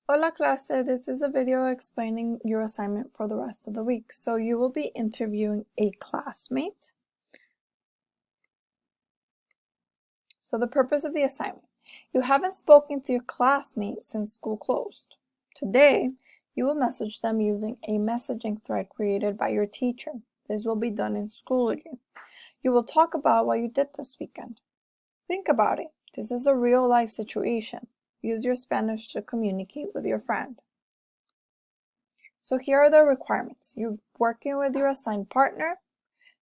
Hola clase, this is a video explaining your assignment for the rest of the week. So you will be interviewing a classmate. So the purpose of the assignment. You haven't spoken to your classmate since school closed. Today, you will message them using a messaging thread created by your teacher. This will be done in Schoology. You will talk about what you did this weekend. Think about it. This is a real-life situation. Use your Spanish to communicate with your friend. So here are the requirements. You're working with your assigned partner,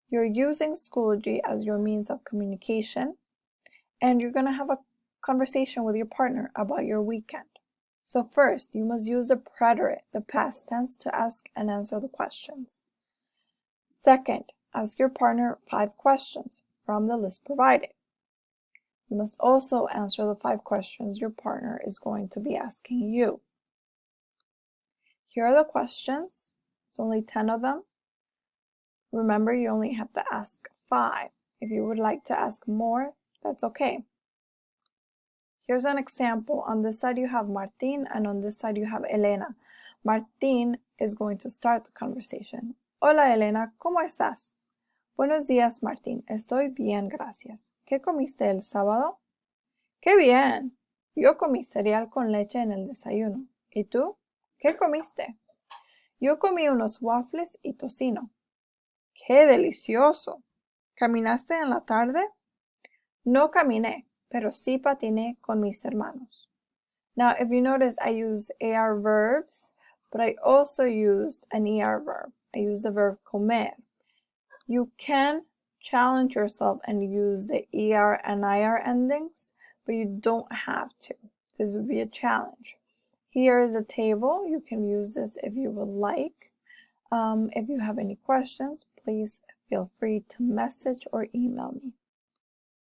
you're using Schoology as your means of communication, and you're going to have a conversation with your partner about your weekend. So first, you must use the preterite, the past tense, to ask and answer the questions. Second, ask your partner 5 questions from the list provided. You must also answer the 5 questions your partner is going to be asking you. Here are the questions. It's only 10 of them. Remember, you only have to ask 5. If you would like to ask more, that's okay. Here's an example. On this side you have Martín, and on this side you have Elena. Martín is going to start the conversation. Hola Elena, ¿cómo estás? Buenos días Martín, estoy bien, gracias. ¿Qué comiste el sábado? ¡Qué bien! Yo comí cereal con leche en el desayuno. ¿Y tú? ¿Qué comiste? Yo comí unos waffles y tocino. ¡Qué delicioso! ¿Caminaste en la tarde? No caminé, pero sí patiné con mis hermanos. Now, if you notice, I use AR verbs, but I also used an ER verb. I used the verb comer. You can challenge yourself and use the ER and IR endings, but you don't have to. This would be a challenge. Here is a table. You can use this if you would like. If you have any questions, please feel free to message or email me.